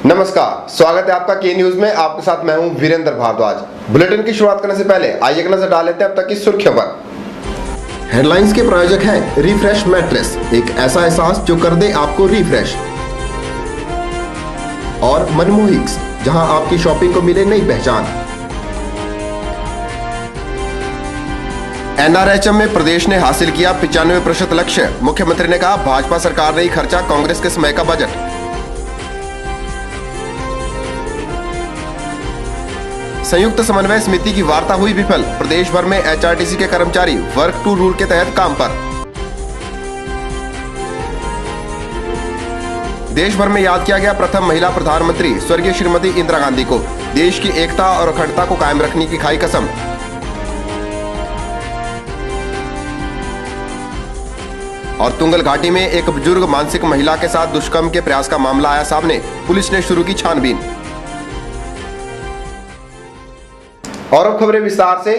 नमस्कार, स्वागत है आपका के न्यूज में। आपके साथ मैं हूं वीरेंद्र भारद्वाज। बुलेटिन की शुरुआत करने से पहले आइए एक नजर डाल लेते हैं अब तक की सुर्खियों पर। हेडलाइंस के प्रायोजक हैं रिफ्रेश मैट्रेस, एक ऐसा एहसास जो कर दे आपको रिफ्रेश। और मनमोहिक्स, जहां आपकी शॉपिंग को मिले नई पहचान। एनआरएचएम में प्रदेश ने हासिल किया 95% लक्ष्य। मुख्यमंत्री ने कहा भाजपा सरकार ने ही खर्चा कांग्रेस के समय का बजट। संयुक्त समन्वय समिति की वार्ता हुई विफल। प्रदेश भर में एचआरटीसी के कर्मचारी वर्क टू रूल के तहत काम पर। देश भर में याद किया गया प्रथम महिला प्रधानमंत्री स्वर्गीय श्रीमती इंदिरा गांधी को। देश की एकता और अखंडता को कायम रखने की खाई कसम। और तुंगल घाटी में एक बुजुर्ग मानसिक महिला के साथ दुष्कर्म के प्रयास का मामला आया सामने। पुलिस ने शुरू की छानबीन। और अब खबरें विस्तार से।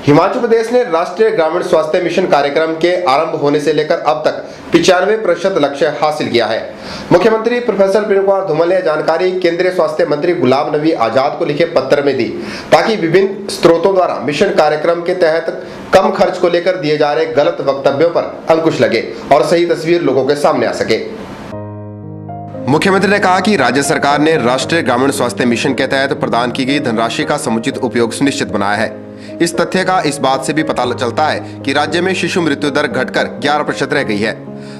हिमाचल प्रदेश ने राष्ट्रीय ग्रामीण स्वास्थ्य मिशन कार्यक्रम के आरंभ होने से लेकर अब तक 95% लक्ष्य हासिल किया है। मुख्यमंत्री प्रोफेसर प्रेम कुमार धूमल ने जानकारी केंद्रीय स्वास्थ्य मंत्री गुलाम नबी आजाद को लिखे पत्र में दी, ताकि विभिन्न स्रोतों द्वारा मिशन कार्यक्रम के तहत कम खर्च को लेकर दिए जा रहे गलत वक्तव्यों पर अंकुश लगे और सही तस्वीर लोगों के सामने आ सके। मुख्यमंत्री ने कहा कि राज्य सरकार ने राष्ट्रीय ग्रामीण स्वास्थ्य मिशन के तहत प्रदान की गई धनराशि का समुचित उपयोग सुनिश्चित बनाया है। इस तथ्य का इस बात से भी पता चलता है कि राज्य में शिशु मृत्यु दर घटकर 11% रह गई है।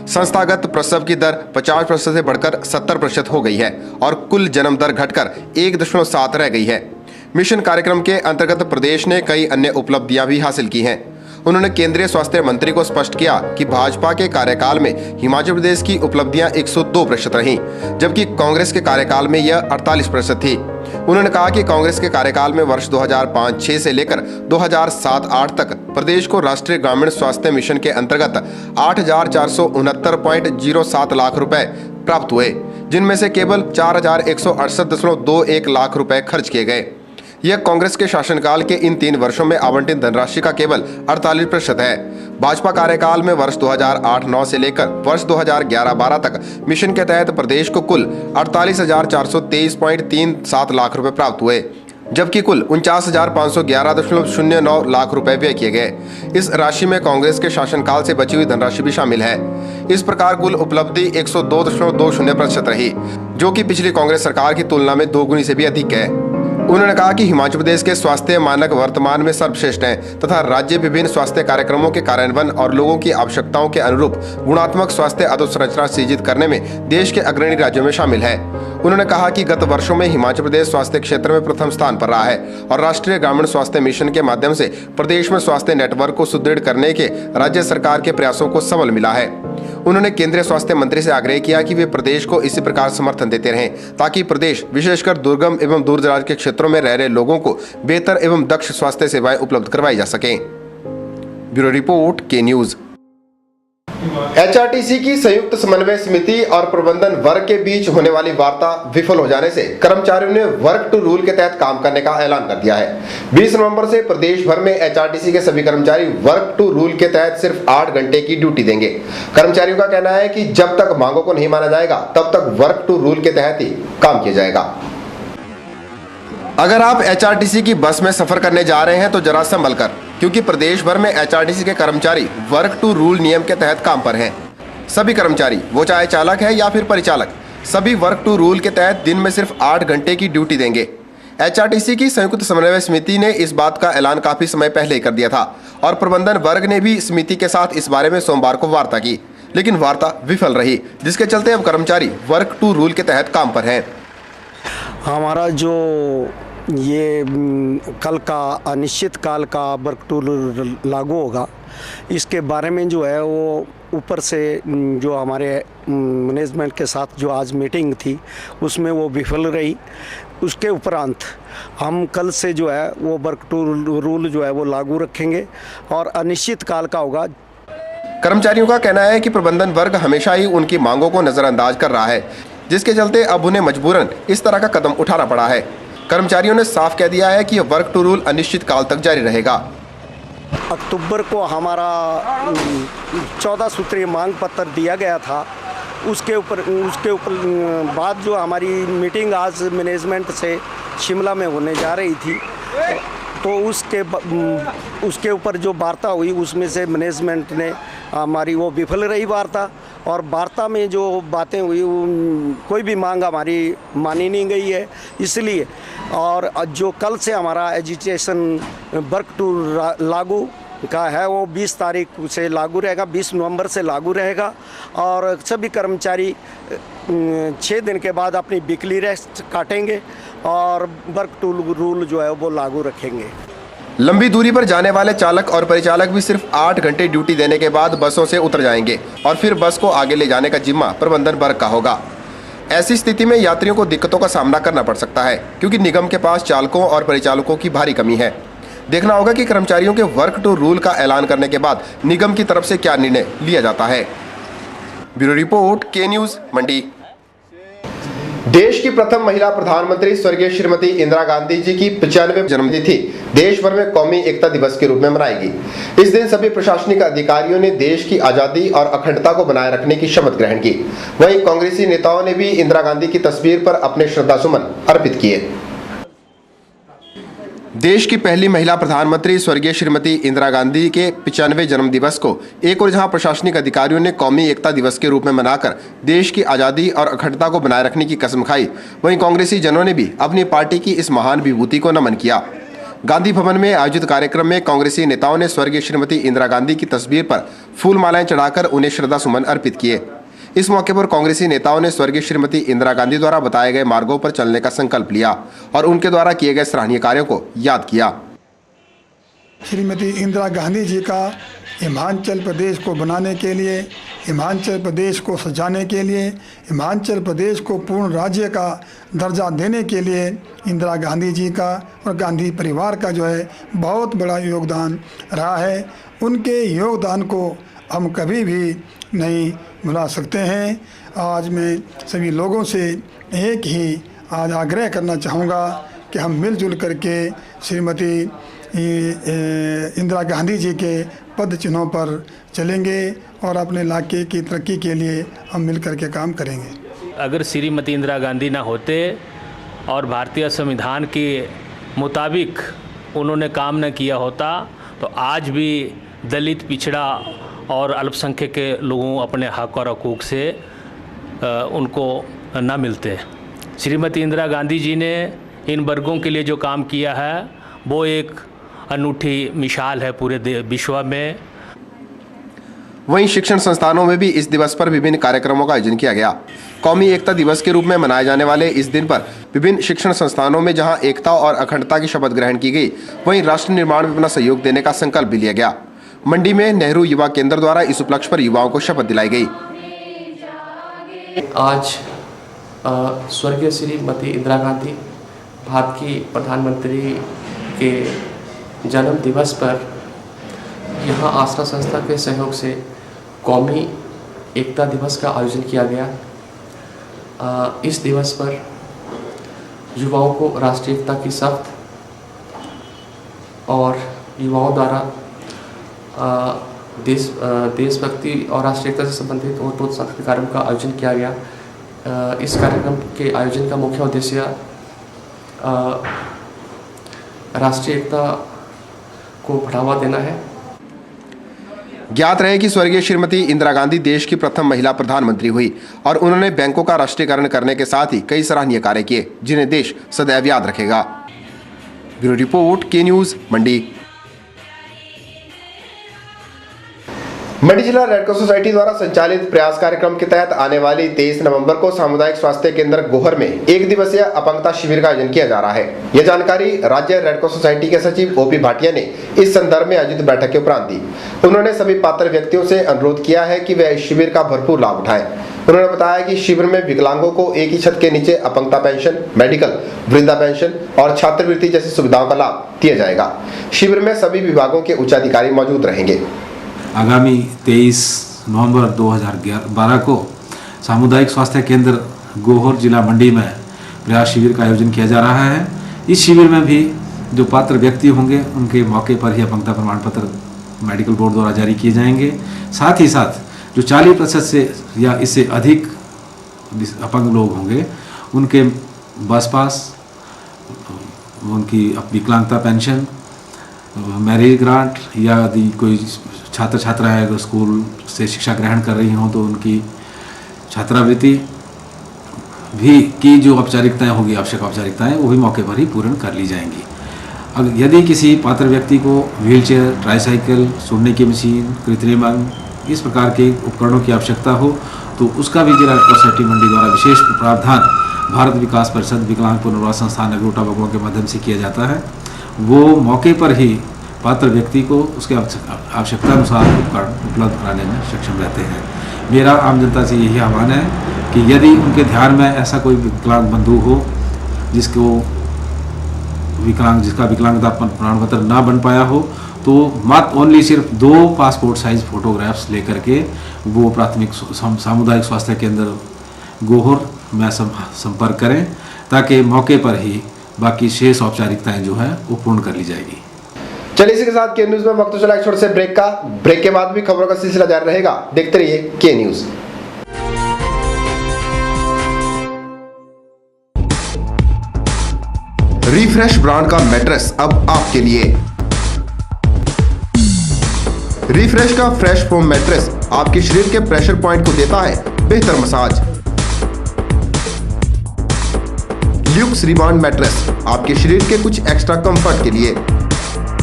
संस्थागत प्रसव की दर 50% से बढ़कर 70% हो गई है और कुल जन्म दर घटकर 1.7 रह गई है। मिशन कार्यक्रम के अंतर्गत प्रदेश ने कई अन्य उपलब्धियां भी हासिल की हैं। उन्होंने केंद्रीय स्वास्थ्य मंत्री को स्पष्ट किया कि भाजपा के कार्यकाल में हिमाचल प्रदेश की उपलब्धियां 102% रहीं, जबकि कांग्रेस के कार्यकाल में यह 48% थी। उन्होंने कहा कि कांग्रेस के कार्यकाल में वर्ष 2005-6 से लेकर 2007-8 तक प्रदेश को राष्ट्रीय ग्रामीण स्वास्थ्य मिशन के अंतर्गत 8,469.07 लाख रुपए प्राप्त हुए, जिनमें से केवल 4,168.21 लाख रुपए खर्च किए गए। यह कांग्रेस के शासनकाल के इन 3 वर्षों में आवंटित धनराशि का केवल 48% है। भाजपा कार्यकाल में वर्ष 2008-9 से लेकर वर्ष 2011-12 तक मिशन के तहत प्रदेश को कुल 48,423.37 लाख रुपए प्राप्त हुए, जबकि कुल 49,511.09 लाख रुपए व्यय किए गए। इस राशि में कांग्रेस के शासनकाल से बची हुई धनराशि भी शामिल है। इस प्रकार कुल उपलब्धि 102.20% रही, जो कि पिछली कांग्रेस सरकार की तुलना में 2 गुनी से भी अधिक है। उन्होंने कहा कि हिमाचल प्रदेश के स्वास्थ्य मानक वर्तमान में सर्वश्रेष्ठ हैं तथा राज्य विभिन्न स्वास्थ्य कार्यक्रमों के कार्यान्वयन और लोगों की आवश्यकताओं के अनुरूप गुणात्मक स्वास्थ्य अधोसंरचना सृजित करने में देश के अग्रणी राज्यों में शामिल है। उन्होंने कहा कि गत वर्षों में हिमाचल प्रदेश स्वास्थ्य क्षेत्र में प्रथम स्थान पर रहा है और राष्ट्रीय ग्रामीण स्वास्थ्य मिशन के माध्यम से प्रदेश में स्वास्थ्य नेटवर्क को सुदृढ़ करने के राज्य सरकार के प्रयासों को सबल मिला है। उन्होंने केंद्रीय स्वास्थ्य मंत्री से आग्रह किया कि वे प्रदेश को इसी प्रकार समर्थन देते रहें, ताकि प्रदेश विशेषकर दुर्गम एवं दूरदराज के क्षेत्रों में रह रहे लोगों को बेहतर एवं दक्ष स्वास्थ्य सेवाएं उपलब्ध करवाई जा सकें। ब्यूरो रिपोर्ट, के न्यूज। एचआरटीसी की संयुक्त समन्वय समिति और प्रबंधन वर्ग के बीच होने वाली वार्ता विफल हो जाने से कर्मचारियों ने वर्क टू रूल के तहत काम करने का ऐलान कर दिया है। 20 नवंबर से प्रदेश भर में एचआरटीसी के सभी कर्मचारी वर्क टू रूल के तहत सिर्फ 8 घंटे की ड्यूटी देंगे। कर्मचारियों का कहना है कि जब तक मांगों को नहीं माना जाएगा तब तक वर्क टू रूल के तहत ही काम किया जाएगा। अगर आप एचआरटीसी की बस में सफर करने जा रहे हैं तो जरा संभल कर, क्योंकि प्रदेश भर में एचआरटीसी के कर्मचारी वर्क टू रूल नियम के तहत काम पर हैं। सभी कर्मचारी, वो चाहे चालक है या फिर परिचालक, सभी वर्क टू रूल के तहत दिन में सिर्फ 8 घंटे की ड्यूटी देंगे। एचआरटीसी की संयुक्त समन्वय समिति ने इस बात का ऐलान काफी समय पहले ही कर दिया था और प्रबंधन वर्ग ने भी समिति के साथ इस बारे में सोमवार को वार्ता की, लेकिन वार्ता विफल रही, जिसके चलते अब कर्मचारी वर्क टू रूल के तहत काम पर हैं। हमारा जो ये कल का अनिश्चित काल का वर्क टू लागू होगा, इसके बारे में जो है वो ऊपर से जो हमारे मैनेजमेंट के साथ जो आज मीटिंग थी उसमें वो विफल रही। उसके उपरांत हम कल से जो है वो वर्क टू रूल जो है वो लागू रखेंगे और अनिश्चित काल का होगा। कर्मचारियों का कहना है कि प्रबंधन वर्ग हमेशा ही उनकी मांगों को नजरअंदाज कर रहा है, जिसके चलते अब उन्हें मजबूरन इस तरह का कदम उठाना पड़ा है। कर्मचारियों ने साफ कह दिया है कि यह वर्क टू रूल अनिश्चित काल तक जारी रहेगा। अक्टूबर को हमारा 14 सूत्रीय मांग पत्र दिया गया था उसके ऊपर बाद जो हमारी मीटिंग आज मैनेजमेंट से शिमला में होने जा रही थी, तो उसके ऊपर जो वार्ता हुई उसमें से मैनेजमेंट ने हमारी वो विफल रही वार्ता, और वार्ता में जो बातें हुई कोई भी मांग हमारी मानी नहीं गई है। इसलिए और जो कल से हमारा एजुकेशन वर्क टूर लागू का है वो 20 तारीख से लागू रहेगा, 20 नवंबर से लागू रहेगा, और सभी कर्मचारी 6 दिन के बाद अपनी वीकली रेस्ट काटेंगे और वर्क टूल रूल जो है वो लागू रखेंगे। लंबी दूरी पर जाने वाले चालक और परिचालक भी सिर्फ 8 घंटे ड्यूटी देने के बाद बसों से उतर जाएंगे और फिर बस को आगे ले जाने का जिम्मा प्रबंधन वर्ग का होगा। ऐसी स्थिति में यात्रियों को दिक्कतों का सामना करना पड़ सकता है, क्योंकि निगम के पास चालकों और परिचालकों की भारी कमी है। देखना होगा कि कर्मचारियों के वर्क टू रूल का ऐलान करने के बाद निगम की तरफ से क्या निर्णय लिया जाता है। ब्यूरो रिपोर्ट, के न्यूज, मंडी। देश की प्रथम महिला प्रधानमंत्री स्वर्गीय श्रीमती इंदिरा गांधी जी की 95वीं जन्मतिथि देश भर में कौमी एकता दिवस के रूप में मनाएगी। इस दिन सभी प्रशासनिक अधिकारियों ने देश की आजादी और अखंडता को बनाए रखने की शपथ ग्रहण की। वहीं कांग्रेसी नेताओं ने भी इंदिरा गांधी की तस्वीर पर अपने श्रद्धासुमन अर्पित किए। देश की पहली महिला प्रधानमंत्री स्वर्गीय श्रीमती इंदिरा गांधी के 95वें जन्म दिवस को एक और जहां प्रशासनिक अधिकारियों ने कौमी एकता दिवस के रूप में मनाकर देश की आजादी और अखंडता को बनाए रखने की कसम खाई, वहीं कांग्रेसी जनों ने भी अपनी पार्टी की इस महान विभूति को नमन किया। गांधी भवन में आयोजित कार्यक्रम में कांग्रेसी नेताओं ने स्वर्गीय श्रीमती इंदिरा गांधी की तस्वीर पर फूल मालाएं चढ़ाकर उन्हें श्रद्धासुमन अर्पित किए। इस मौके पर कांग्रेसी नेताओं ने स्वर्गीय श्रीमती इंदिरा गांधी द्वारा बताए गए मार्गों पर चलने का संकल्प लिया और उनके द्वारा किए गए सराहनीय कार्यों को याद किया। श्रीमती इंदिरा गांधी जी का हिमाचल प्रदेश को बनाने के लिए, हिमाचल प्रदेश को सजाने के लिए, हिमाचल प्रदेश को पूर्ण राज्य का दर्जा देने के लिए इंदिरा गांधी जी का और गांधी परिवार का जो है बहुत बड़ा योगदान रहा है। उनके योगदान को हम कभी भी नहीं भुला सकते हैं। आज मैं सभी लोगों से एक ही आज आग्रह करना चाहूँगा कि हम मिलजुल करके श्रीमती इंदिरा गांधी जी के पद चिन्हों पर चलेंगे और अपने इलाके की तरक्की के लिए हम मिल कर के काम करेंगे। अगर श्रीमती इंदिरा गांधी ना होते और भारतीय संविधान के मुताबिक उन्होंने काम न किया होता तो आज भी दलित, पिछड़ा और अल्पसंख्यक के लोगों अपने हक और हकूक़ से उनको ना मिलते। श्रीमती इंदिरा गांधी जी ने इन वर्गों के लिए जो काम किया है वो एक अनूठी मिसाल है पूरे विश्व में। वहीं शिक्षण संस्थानों में भी इस दिवस पर विभिन्न कार्यक्रमों का आयोजन किया गया। कौमी एकता दिवस के रूप में मनाए जाने वाले इस दिन पर विभिन्न शिक्षण संस्थानों में जहां एकता और अखंडता की शपथ ग्रहण की गई, वहीं राष्ट्र निर्माण में अपना सहयोग देने का संकल्प भी लिया गया। मंडी में नेहरू युवा केंद्र द्वारा इस उपलक्ष्य पर युवाओं को शपथ दिलाई गई। आज स्वर्गीय श्रीमती इंदिरा गांधी भारत की प्रधानमंत्री के जन्म दिवस पर यहाँ आसरा संस्था के सहयोग से कौमी एकता दिवस का आयोजन किया गया। इस दिवस पर युवाओं को राष्ट्रीय एकता की शपथ और युवाओं द्वारा देशभक्ति और राष्ट्रीय एकता से संबंधित और बहुत सांस्कृतिक कार्यक्रम का आयोजन किया गया। इस कार्यक्रम के आयोजन का मुख्य उद्देश्य राष्ट्रीय एकता को बढ़ावा देना है। ज्ञात रहे कि स्वर्गीय श्रीमती इंदिरा गांधी देश की प्रथम महिला प्रधानमंत्री हुई और उन्होंने बैंकों का राष्ट्रीयकरण करने के साथ ही कई सराहनीय कार्य किए, जिन्हें देश सदैव याद रखेगा। ब्यूरो रिपोर्ट, के न्यूज, मंडी। मंडी जिला रेड क्रॉस सोसाइटी द्वारा संचालित प्रयास कार्यक्रम के तहत आने वाली 23 नवंबर को सामुदायिक स्वास्थ्य केंद्र गोहर में एक दिवसीय अपंगता शिविर का आयोजन किया जा रहा है। यह जानकारी राज्य रेड क्रॉस सोसाइटी के सचिव ओपी भाटिया ने इस संदर्भ में आयोजित बैठक के उपरांत दी। उन्होंने सभी पात्र व्यक्तियों से अनुरोध किया है कि वे इस शिविर का भरपूर लाभ उठाएं। उन्होंने बताया कि शिविर में विकलांगों को एक ही छत के नीचे अपंगता पेंशन, मेडिकल, वृद्धा पेंशन और छात्रवृत्ति जैसी सुविधाओं का लाभ दिया जाएगा। शिविर में सभी विभागों के उच्चाधिकारी मौजूद रहेंगे। आगामी 23 नवंबर 2012 को सामुदायिक स्वास्थ्य केंद्र गोहर जिला मंडी में प्रयास शिविर का आयोजन किया जा रहा है। इस शिविर में भी जो पात्र व्यक्ति होंगे उनके मौके पर ही अपंगता प्रमाण पत्र मेडिकल बोर्ड द्वारा जारी किए जाएंगे। साथ ही साथ जो 40% से या इससे अधिक अपंग लोग होंगे उनके बस पास, उनकी विकलांगता पेंशन, मैरिज ग्रांट या यदि कोई छात्र छात्राएँ अगर स्कूल से शिक्षा ग्रहण कर रही हों तो उनकी छात्रावृत्ति भी की जो औपचारिकताएँ होगी, आवश्यक औपचारिकताएँ, वो भी मौके पर ही पूर्ण कर ली जाएंगी। अगर यदि किसी पात्र व्यक्ति को व्हीलचेयर, ट्राईसाइकिल, सुनने की मशीन, कृत्रिम अंग, इस प्रकार के उपकरणों की आवश्यकता हो तो उसका भी जिला सोसाइटी मंडी द्वारा विशेष प्रावधान भारत विकास परिषद विकलांग पुनर्वास संस्थान नगरोटा बगुआ के माध्यम से किया जाता है। वो मौके पर ही पात्र व्यक्ति को उसके आवश्यकता अनुसार उपकरण उपलब्ध कराने में सक्षम रहते हैं। मेरा आम जनता से यही आह्वान है कि यदि उनके ध्यान में ऐसा कोई विकलांग बंधु हो जिसका विकलांगता प्रमाण पत्र ना बन पाया हो तो मात्र ओनली सिर्फ 2 पासपोर्ट साइज फोटोग्राफ्स लेकर के वो प्राथमिक सामुदायिक स्वास्थ्य केंद्र गोहर में संपर्क करें ताकि मौके पर ही बाकी शेष औपचारिकताएं जो है वो पूर्ण कर ली जाएगी। चलिए इसी के साथ के न्यूज में वक्त चला एक छोटे से ब्रेक का। ब्रेक के बाद भी खबरों का सिलसिला जारी रहेगा। देखते रहिए के न्यूज। रिफ्रेश ब्रांड का मैट्रेस अब आपके लिए। रिफ्रेश का फ्रेश फोम मैट्रेस आपके शरीर के प्रेशर पॉइंट को देता है बेहतर मसाज। ल्यूक्स रिबाउंड मैट्रेस आपके शरीर के कुछ एक्स्ट्रा कंफर्ट के लिए।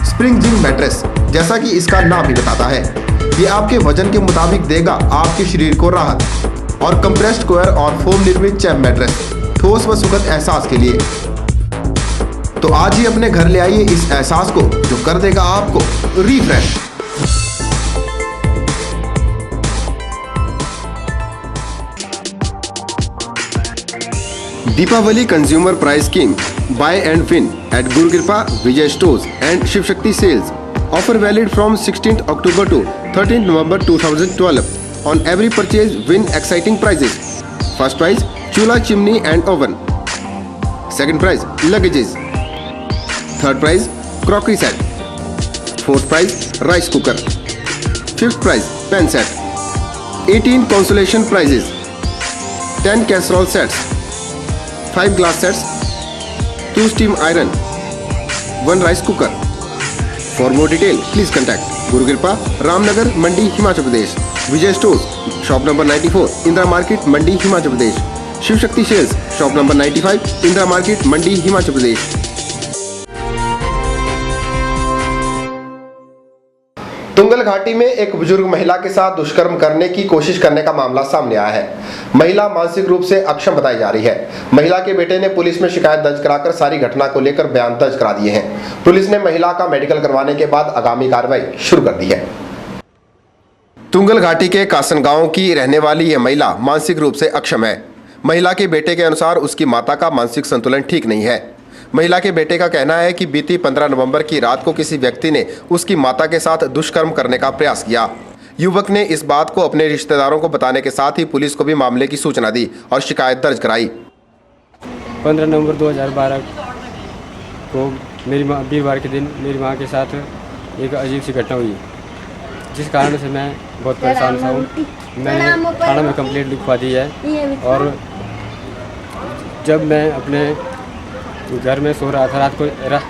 स्प्रिंग जिंक मैट्रेस, जैसा कि इसका नाम ही बताता है, ये आपके वजन के मुताबिक देगा आपके शरीर को राहत। और कंप्रेस्ड कोयर और फोम निर्मित चैप मैट्रेस ठोस व सुखद एहसास के लिए। तो आज ही अपने घर ले आइए इस एहसास को जो कर देगा आपको refresh. Deepavali consumer price scheme buy and win at Guru Kripa Vijay stores and Shiv Shakti sales. Offer valid from 16th October to 13th November 2012 on every purchase win exciting prizes. First prize chula chimney and oven. Second prize luggages. Third prize crockery set. Fourth prize rice cooker. Fifth prize pen set. 18 consolation prizes. 10 casserole sets. 5 glass sets, 2 steam iron, 1 rice cooker. For more detail, please contact Guru Kripa, Ramnagar, Mandi, Himachal Pradesh. Vijay Stores, shop number 94, Indra Market, Mandi, Himachal Pradesh. Shiv Shakti Sales, shop number 95, Indra Market, Mandi, Himachal Pradesh. Tungal घाटी में एक बुजुर्ग महिला के साथ दुष्कर्म करने की कोशिश करने का मामला सामने आया है। महिला मानसिक रूप से अक्षम बताई जा रही है। महिला के बेटे ने पुलिस में शिकायत दर्ज कराकर सारी घटना को लेकर बयान दर्ज करा दिए हैं। पुलिस ने महिला का मेडिकल करवाने के बाद आगामी कार्रवाई शुरू कर दी है। तुंगल घाटी के कासन गांव की रहने वाली यह महिला मानसिक रूप से अक्षम है। महिला के बेटे के अनुसार उसकी माता का मानसिक संतुलन ठीक नहीं है। महिला के बेटे का कहना है कि बीती 15 नवंबर की रात को किसी व्यक्ति ने उसकी माता के साथ दुष्कर्म करने का प्रयास किया। युवक ने इस बात को अपने रिश्तेदारों को बताने के साथ ही पुलिस को भी मामले की सूचना दी और शिकायत दर्ज कराई। 15 नवंबर 2012 को मेरी माँ वीरवार के दिन मेरी माँ के साथ एक अजीब सी घटना हुई, जिस कारण से मैं बहुत परेशान था। मैंने थाना में कंप्लेंट लिखवा दी है और जब मैं अपने घर में सो रहा था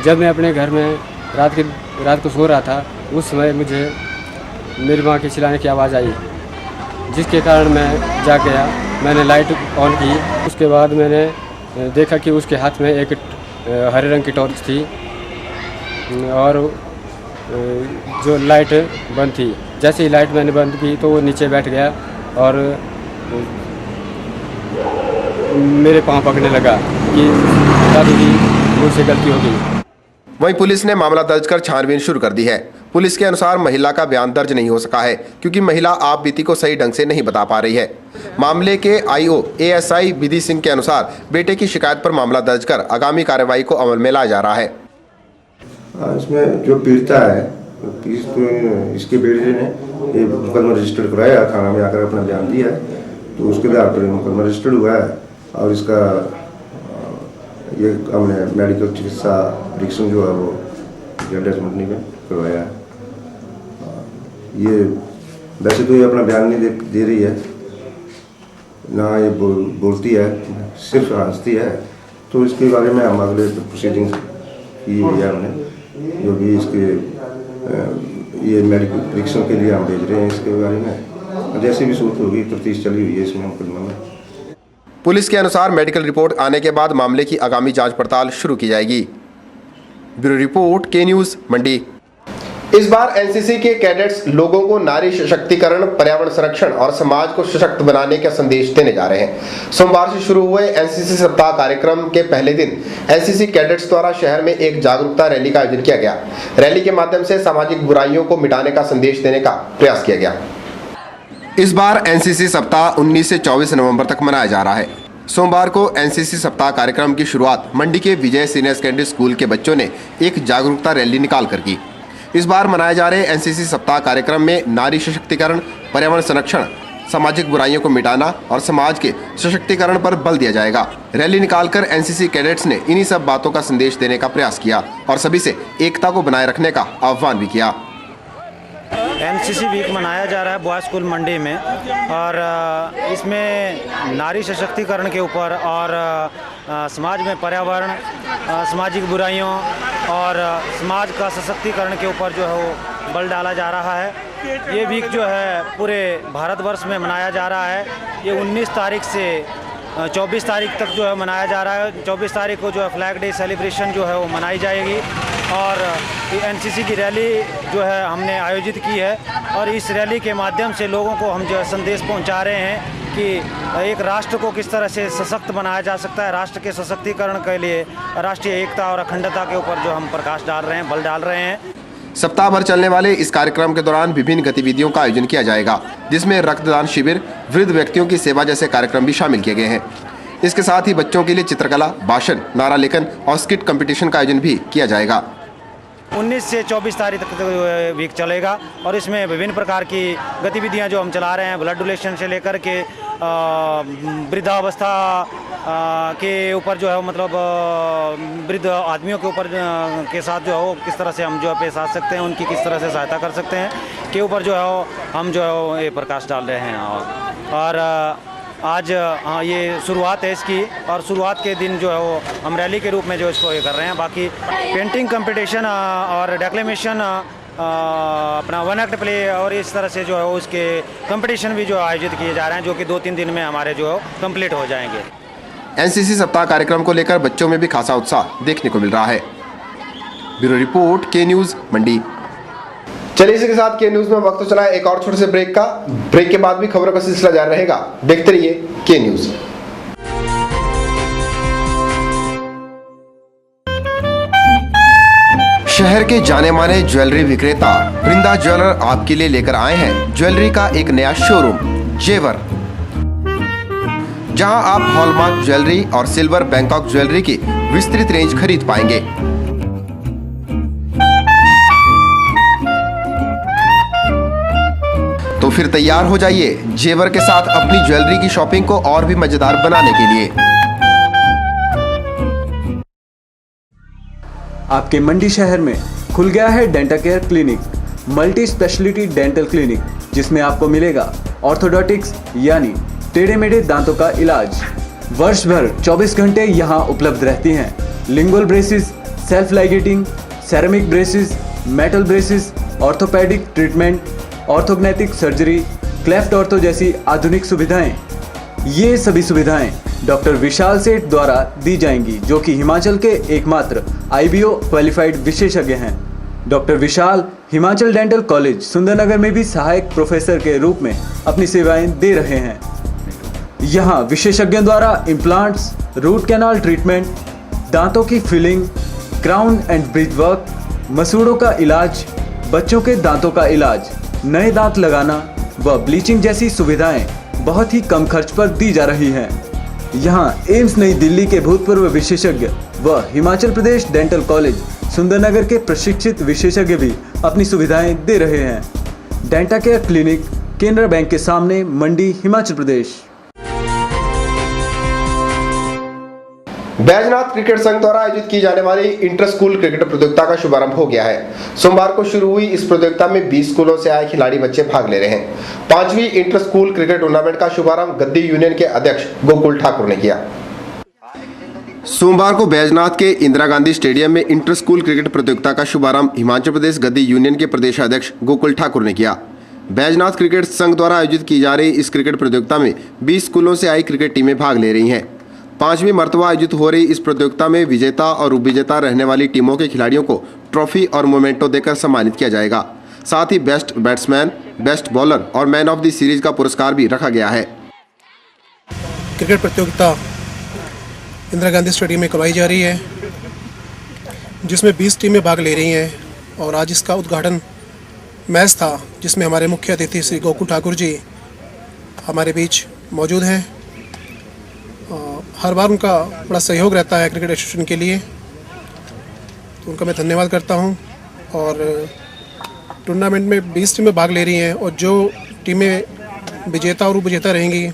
जब मैं अपने घर में रात को सो रहा था, उस समय मुझे मेरी माँ के चिल्लाने की आवाज़ आई, जिसके कारण मैं जाग गया। मैंने लाइट ऑन की। उसके बाद मैंने देखा कि उसके हाथ में एक हरे रंग की टॉर्च थी और जो लाइट बंद थी। जैसे ही लाइट मैंने बंद की तो वो नीचे बैठ गया और मेरे पाँव पकड़ने लगा कि दादी जी मुझसे गलती हो गई। वहीं पुलिस ने मामला दर्ज कर छानबीन शुरू कर दी है। पुलिस के अनुसार महिला का बयान दर्ज नहीं हो सका है क्योंकि महिला आप बीती को सही ढंग से नहीं बता पा रही है। मामले के आईओ एएसआई विधि सिंह के अनुसार बेटे की शिकायत पर मामला दर्ज कर आगामी कार्रवाई को अमल में लाया जा रहा है। इसमें जो पीड़िता है, इसके बेटे ने ये मुकदमा रजिस्टर्ड कराया, थाना में आकर अपना बयान दिया है, तो उसके आधार पर मुकदमा रजिस्टर्ड हुआ है और इसका ये हमने मेडिकल चिकित्सा परीक्षण जो है वो मंडी में करवाया है। ये वैसे तो ये अपना बयान नहीं दे रही है, ना ये बोलती है, सिर्फ हंसती है। तो इसके बारे में हम अगले प्रोसीडिंग की है हमने, जो भी इसके ये मेडिकल परीक्षण के लिए हम भेज रहे हैं। इसके बारे में जैसी भी सूरत होगी तफ्तीश चली हुई है इसमें मुकदमा में। पुलिस के अनुसार मेडिकल रिपोर्ट आने के बाद मामले की आगामी जांच पड़ताल शुरू की जाएगी। ब्यूरो रिपोर्ट, के न्यूज़, मंडी। इस बार एनसीसी के कैडेट्स लोगों को नारी सशक्तिकरण, पर्यावरण संरक्षण और समाज को सशक्त बनाने का संदेश देने जा रहे हैं। सोमवार से शुरू हुए एनसीसी सप्ताह कार्यक्रम के पहले दिन एनसीसी कैडेट्स द्वारा शहर में एक जागरूकता रैली का आयोजन किया गया। रैली के माध्यम से सामाजिक बुराइयों को मिटाने का संदेश देने का प्रयास किया गया। इस बार एनसीसी सप्ताह 19 से 24 नवंबर तक मनाया जा रहा है। सोमवार को एनसीसी सप्ताह कार्यक्रम की शुरुआत मंडी के विजय सीनियर सेकेंडरी स्कूल के बच्चों ने एक जागरूकता रैली निकाल कर की। इस बार मनाए जा रहे एनसीसी सप्ताह कार्यक्रम में नारी सशक्तिकरण, पर्यावरण संरक्षण, सामाजिक बुराइयों को मिटाना और समाज के सशक्तिकरण पर बल दिया जाएगा। रैली निकालकर एनसीसी कैडेट्स ने इन्हीं सब बातों का संदेश देने का प्रयास किया और सभी से एकता को बनाए रखने का आह्वान भी किया। एनसीसी वीक मनाया जा रहा है बॉयज़ स्कूल मंडी में, और इसमें नारी सशक्तिकरण के ऊपर और समाज में पर्यावरण, सामाजिक बुराइयों और समाज का सशक्तिकरण के ऊपर जो है वो बल डाला जा रहा है। ये वीक जो है पूरे भारतवर्ष में मनाया जा रहा है। ये 19 तारीख से 24 तारीख तक जो है मनाया जा रहा है। 24 तारीख को जो है फ्लैग डे सेलिब्रेशन जो है वो मनाई जाएगी, और एनसीसी की रैली जो है हमने आयोजित की है, और इस रैली के माध्यम से लोगों को हम जो है संदेश पहुंचा रहे हैं कि एक राष्ट्र को किस तरह से सशक्त बनाया जा सकता है। राष्ट्र के सशक्तिकरण के लिए राष्ट्रीय एकता और अखंडता के ऊपर जो हम प्रकाश डाल रहे हैं, बल डाल रहे हैं। सप्ताह भर चलने वाले इस कार्यक्रम के दौरान विभिन्न गतिविधियों का आयोजन किया जाएगा, जिसमें रक्तदान शिविर, वृद्ध व्यक्तियों की सेवा जैसे कार्यक्रम भी शामिल किए गए हैं। इसके साथ ही बच्चों के लिए चित्रकला, भाषण, नारा लेखन और स्किट कंपटीशन का आयोजन भी किया जाएगा। 19 से 24 तारीख तक वीक चलेगा, और इसमें विभिन्न प्रकार की गतिविधियां जो हम चला रहे हैं, ब्लड डोनेशन से लेकर के वृद्धावस्था के ऊपर जो है मतलब वृद्ध आदमियों के ऊपर के साथ जो है वो किस तरह से हम जो है पेश आ सकते हैं, उनकी किस तरह से सहायता कर सकते हैं के ऊपर जो है हम जो है ये प्रकाश डाल रहे हैं। और आज ये शुरुआत है इसकी, और शुरुआत के दिन जो है वो हम रैली के रूप में जो इसको ये कर रहे हैं। बाकी पेंटिंग कंपटीशन और डेक्लेमेशन, अपना वन एक्ट प्ले और इस तरह से जो है उसके कंपटीशन भी जो आयोजित किए जा रहे हैं, जो कि 2-3 दिन में हमारे जो है कंप्लीट हो जाएंगे। एनसीसी सप्ताह कार्यक्रम को लेकर बच्चों में भी खासा उत्साह देखने को मिल रहा है। ब्यूरो रिपोर्ट, के न्यूज़, मंडी। चलिए इसी के साथ के न्यूज़ में वक्त तो चला है एक और छोटे से ब्रेक का। ब्रेक के बाद भी खबरों का सिलसिला जारी रहेगा। देखते रहिए के न्यूज़। शहर के जाने माने ज्वेलरी विक्रेता वृंदा ज्वेलर आपके लिए लेकर आए हैं ज्वेलरी का एक नया शोरूम जेवर, जहां आप हॉलमार्क ज्वेलरी और सिल्वर बैंकॉक ज्वेलरी की विस्तृत रेंज खरीद पाएंगे। तो फिर तैयार हो जाइए जेवर के साथ अपनी ज्वेलरी की शॉपिंग को और भी मजेदार बनाने के लिए। आपके मंडी शहर में खुल गया है dental care clinic, multi speciality dental clinic, जिसमें आपको मिलेगा ऑर्थोडोंटिक्स यानी टेढ़े मेढ़े दांतों का इलाज। वर्ष भर 24 घंटे यहाँ उपलब्ध रहती हैं lingual braces, self ligating, ceramic braces, metal braces, orthopaedic treatment, orthognathic surgery, cleft ortho जैसी आधुनिक सुविधाएं। ये सभी सुविधाएं डॉक्टर विशाल सेठ द्वारा दी जाएंगी, जो कि हिमाचल के एकमात्र IBO क्वालिफाइड विशेषज्ञ हैं। डॉक्टर विशाल हिमाचल डेंटल कॉलेज सुंदरनगर में भी सहायक प्रोफेसर के रूप में अपनी सेवाएं दे रहे हैं। यहाँ विशेषज्ञों द्वारा इम्प्लांट्स, रूट कैनाल ट्रीटमेंट, दांतों की filling, crown and bridge work, मसूड़ों का इलाज, बच्चों के दांतों का इलाज, नए दांत लगाना व ब्लीचिंग जैसी सुविधाएं बहुत ही कम खर्च पर दी जा रही हैं। यहाँ एम्स नई दिल्ली के भूतपूर्व विशेषज्ञ व हिमाचल प्रदेश डेंटल कॉलेज सुंदरनगर के प्रशिक्षित विशेषज्ञ भी अपनी सुविधाएं दे रहे हैं। Denta care clinic, Canara bank के सामने, मंडी, हिमाचल प्रदेश। बैजनाथ क्रिकेट संघ द्वारा आयोजित की जाने वाली इंटर स्कूल क्रिकेट प्रतियोगिता का शुभारंभ हो गया है। सोमवार को शुरू हुई इस प्रतियोगिता में 20 स्कूलों से आए खिलाड़ी बच्चे भाग ले रहे हैं। 5वीं इंटर स्कूल क्रिकेट टूर्नामेंट का शुभारंभ गद्दी यूनियन के अध्यक्ष गोकुल ठाकुर ने किया। सोमवार को बैजनाथ के इंदिरा गांधी स्टेडियम में इंटर स्कूल क्रिकेट प्रतियोगिता का शुभारंभ हिमाचल प्रदेश गद्दी यूनियन के प्रदेशाध्यक्ष गोकुल ठाकुर ने किया। बैजनाथ क्रिकेट संघ द्वारा आयोजित की जा रही इस क्रिकेट प्रतियोगिता में 20 स्कूलों से आई क्रिकेट टीमें भाग ले रही हैं। 5वीं मर्तबा आयोजित हो रही इस प्रतियोगिता में विजेता और उपविजेता रहने वाली टीमों के खिलाड़ियों को ट्रॉफी और मोमेंटो देकर सम्मानित किया जाएगा। साथ ही बेस्ट बैट्समैन, बेस्ट बॉलर और मैन ऑफ द सीरीज का पुरस्कार भी रखा गया है। क्रिकेट प्रतियोगिता इंदिरा गांधी स्टेडियम में करवाई जा रही है, जिसमें 20 टीमें भाग ले रही हैं और आज इसका उद्घाटन मैच था, जिसमें हमारे मुख्य अतिथि श्री गोकुल ठाकुर जी हमारे बीच मौजूद हैं। हर बार उनका बड़ा सहयोग रहता है क्रिकेट एसोसिएशन के लिए, तो उनका मैं धन्यवाद करता हूं। और टूर्नामेंट में 20 टीमें भाग ले रही हैं और जो टीमें विजेता और उपविजेता रहेंगी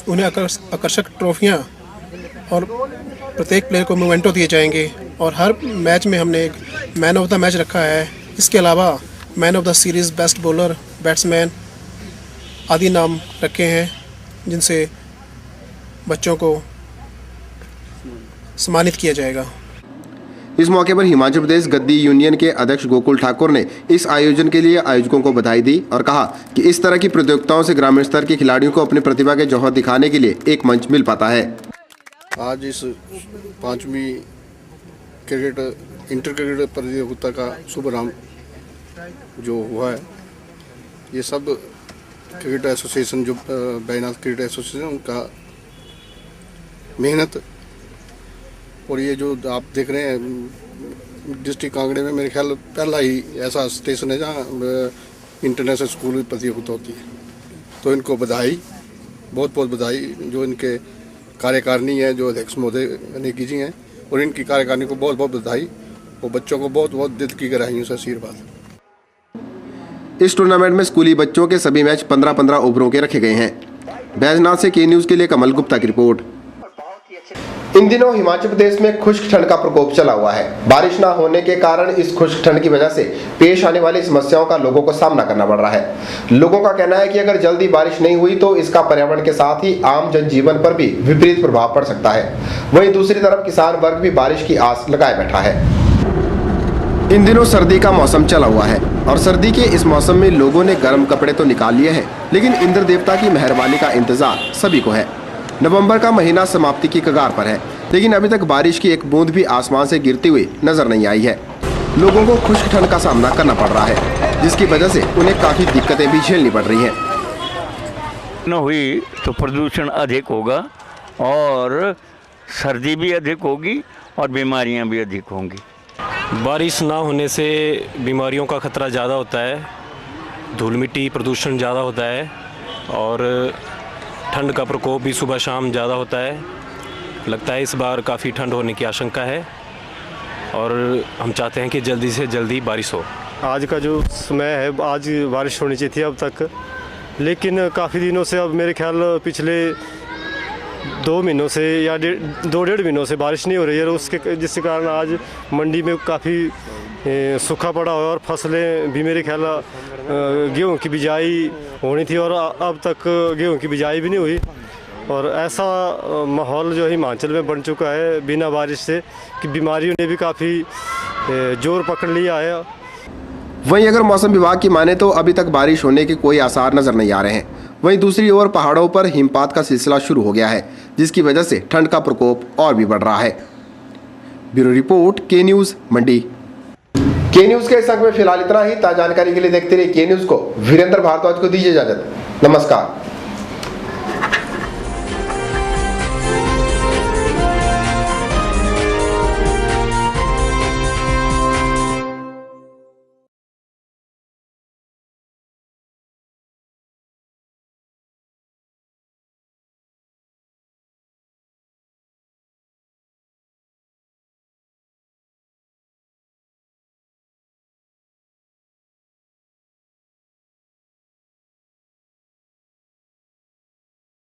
उन्हें आकर्षक ट्रॉफियां और प्रत्येक प्लेयर को मोमेंटो दिए जाएंगे। और हर मैच में हमने एक मैन ऑफ द मैच रखा है। इसके अलावा man of the series, best bowler, batsman आदि नाम रखे हैं, जिनसे बच्चों को सम्मानित किया जाएगा। इस मौके पर हिमाचल प्रदेश गद्दी यूनियन के अध्यक्ष गोकुल ठाकुर ने इस आयोजन के लिए आयोजकों को बधाई दी और कहा कि इस तरह की प्रतियोगिताओं से ग्रामीण स्तर के खिलाड़ियों को अपनी प्रतिभा के जौहर दिखाने के लिए एक मंच मिल पाता है। आज इस 5वीं इंटर क्रिकेट प्रतियोगिता का शुभारंभ जो हुआ है, ये सब क्रिकेट एसोसिएशन, जो बैजनाथ क्रिकेट एसोसिएशन, उनका मेहनत। और ये जो आप देख रहे हैं डिस्ट्रिक्ट कांगड़े में मेरे ख्याल पहला ही ऐसा स्टेशन है जहाँ इंटरनेशनल स्कूल प्रतियोगिता होती है। तो इनको बधाई, बहुत बहुत बधाई। जो इनके कार्यकारिणी है, जो अध्यक्ष महोदय अनेकी जी हैं, और इनकी कार्यकारिणी को बहुत बहुत बधाई। और बच्चों को बहुत बहुत दिल की गहराइयों से आशीर्वाद। इस टूर्नामेंट में स्कूली बच्चों के सभी मैच 15-15 ओवरों के रखे गए हैं। बैजनाथ से के न्यूज़ के लिए कमल गुप्ता की रिपोर्ट। इन दिनों हिमाचल प्रदेश में खुश्क ठंड का प्रकोप चला हुआ है। बारिश न होने के कारण इस खुश्क ठंड की वजह से पेश आने वाली समस्याओं का लोगों को सामना करना पड़ रहा है। लोगों का कहना है कि अगर जल्दी बारिश नहीं हुई तो इसका पर्यावरण के साथ ही आम जनजीवन पर भी विपरीत प्रभाव पड़ सकता है। वहीं दूसरी तरफ किसान वर्ग भी बारिश की आस लगाए बैठा है। इन दिनों सर्दी का मौसम चला हुआ है और सर्दी के इस मौसम में लोगों ने गर्म कपड़े तो निकाल लिए हैं, लेकिन इंद्र देवता की मेहरबानी का इंतजार सभी को है। नवंबर का महीना समाप्ति की कगार पर है, लेकिन अभी तक बारिश की एक बूंद भी आसमान से गिरती हुई नजर नहीं आई है। लोगों को खुश्क ठंड का सामना करना पड़ रहा है, जिसकी वजह से उन्हें काफी दिक्कतें भी झेलनी पड़ रही हैं। न हुई तो प्रदूषण अधिक होगा और सर्दी भी अधिक होगी और बीमारियां भी अधिक होंगी। बारिश ना होने से बीमारियों का खतरा ज़्यादा होता है, धूल मिट्टी प्रदूषण ज़्यादा होता है और ठंड का प्रकोप भी सुबह शाम ज़्यादा होता है। लगता है इस बार काफ़ी ठंड होने की आशंका है और हम चाहते हैं कि जल्दी से जल्दी बारिश हो। आज का जो समय है, आज बारिश होनी चाहिए थी अब तक, लेकिन काफ़ी दिनों से, अब मेरे ख्याल पिछले 2 महीनों से या 2-1.5 महीनों से बारिश नहीं हो रही है, उसके जिसके कारण आज मंडी में काफ़ी सूखा पड़ा हुआ और फसलें भी, मेरे ख्याल गेहूं की बिजाई होनी थी और अब तक गेहूं की बिजाई भी नहीं हुई। और ऐसा माहौल जो हिमाचल में बन चुका है बिना बारिश से कि बीमारियों ने भी काफ़ी जोर पकड़ लिया है। वहीं अगर मौसम विभाग की माने तो अभी तक बारिश होने के कोई आसार नजर नहीं आ रहे हैं। वहीं दूसरी ओर पहाड़ों पर हिमपात का सिलसिला शुरू हो गया है, जिसकी वजह से ठंड का प्रकोप और भी बढ़ रहा है। ब्यूरो रिपोर्ट, के न्यूज़, मंडी। के न्यूज़ के इस अंक में फिलहाल इतना ही। ताज़ा जानकारी के लिए देखते रहिए के न्यूज़ को। वीरेंद्र भारद्वाज को दीजिए इजाजत। नमस्कार।